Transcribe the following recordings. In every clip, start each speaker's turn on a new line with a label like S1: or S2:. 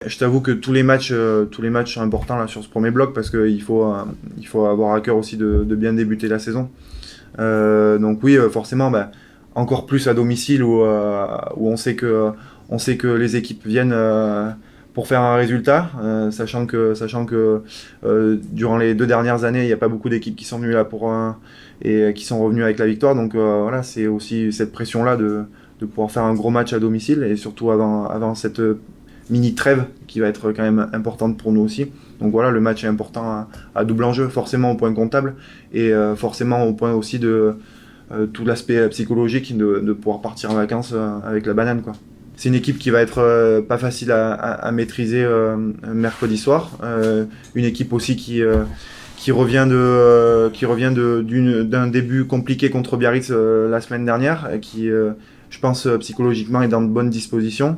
S1: Je t'avoue que tous les matchs sont importants là sur ce premier bloc parce qu'il faut avoir à cœur aussi de bien débuter la saison. Donc oui, forcément, bah, encore plus à domicile où on sait que les équipes viennent pour faire un résultat, sachant que durant les 2 dernières années, il n'y a pas beaucoup d'équipes qui sont venues là et qui sont revenues avec la victoire. Donc voilà, c'est aussi cette pression-là de pouvoir faire un gros match à domicile et surtout avant cette mini trêve qui va être quand même importante pour nous aussi. Donc voilà, le match est important à double enjeu, forcément au point comptable et forcément au point aussi de tout l'aspect psychologique de pouvoir partir en vacances avec la banane, quoi. C'est une équipe qui va être pas facile à maîtriser mercredi soir. Une équipe aussi qui revient d'un début compliqué contre Biarritz la semaine dernière, qui, je pense, psychologiquement est dans de bonnes dispositions.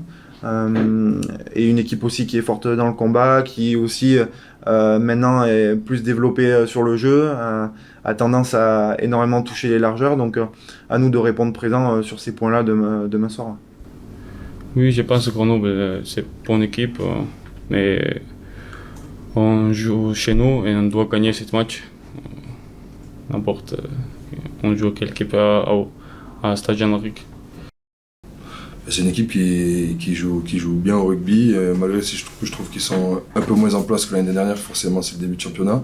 S1: Et une équipe aussi qui est forte dans le combat, qui aussi maintenant est plus développée sur le jeu, a tendance à énormément toucher les largeurs. Donc à nous de répondre présent sur ces points-là demain soir.
S2: Oui, je pense que Grenoble, c'est une bonne équipe, mais on joue chez nous et on doit gagner ce match. N'importe, on joue quelle équipe à Stade Jean-Henrique.
S3: C'est une équipe qui joue bien au rugby, malgré si je trouve qu'ils sont un peu moins en place que l'année dernière, forcément c'est le début de championnat.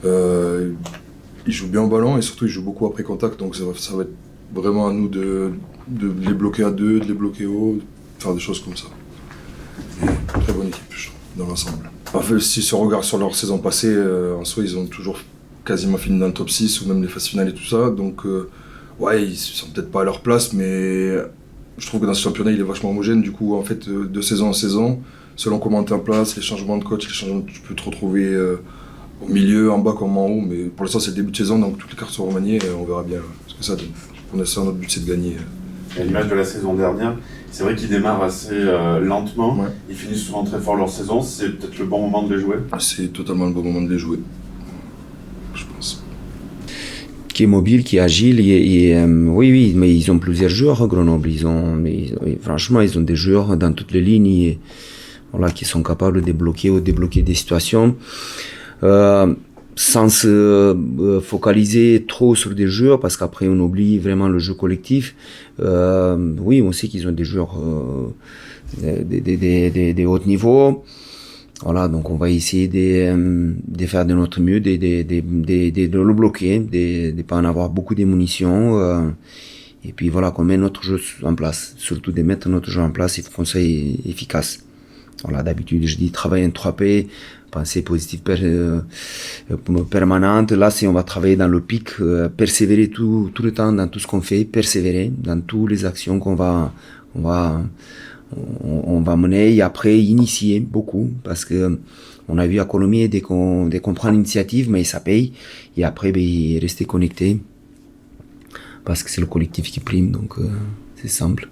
S3: Ils jouent bien au ballon et surtout ils jouent beaucoup après contact, donc ça va être vraiment à nous de les bloquer à deux, de les bloquer haut, de faire des choses comme ça. Et très bonne équipe, je trouve, dans l'ensemble. En fait, si on regarde sur leur saison passée, en soi ils ont toujours quasiment fini dans le top 6 ou même les phases finales et tout ça, donc ouais, ils sont peut-être pas à leur place, mais je trouve que dans ce championnat, il est vachement homogène. Du coup, en fait, de saison en saison, selon comment tu es en place, les changements de coach, tu peux te retrouver au milieu, en bas comme en haut. Mais pour l'instant, c'est le début de saison, donc toutes les cartes sont remaniées et on verra bien ce que ça donne. Pour l'instant, notre but, c'est de gagner.
S4: À l'image de la saison dernière, c'est vrai qu'ils démarrent assez lentement. Ouais. Ils finissent souvent très fort leur saison. C'est peut-être le bon moment de les jouer.
S3: C'est totalement le bon moment de les jouer, je pense.
S5: Qui est mobile, qui est agile. Oui, mais ils ont plusieurs joueurs, Grenoble. Franchement, ils ont des joueurs dans toutes les lignes voilà, qui sont capables de débloquer des situations. Sans se focaliser trop sur des joueurs, parce qu'après on oublie vraiment le jeu collectif. Oui, on sait qu'ils ont des joueurs des hauts niveaux. Voilà, donc on va essayer de faire de notre mieux, de le bloquer, de pas en avoir beaucoup de munitions. Et puis voilà, qu'on met notre jeu en place. Surtout de mettre notre jeu en place, il faut qu'on soit efficace. Voilà, d'habitude je dis travailler en 3P, pensée positive permanente. Là, si on va travailler dans le pic, persévérer tout le temps dans tout ce qu'on fait, persévérer dans toutes les actions qu'on va mener, et après initier beaucoup, parce que on a vu à Colomiers dès qu'on prend l'initiative, mais ça paye, et après rester connecté, parce que c'est le collectif qui prime, donc c'est simple.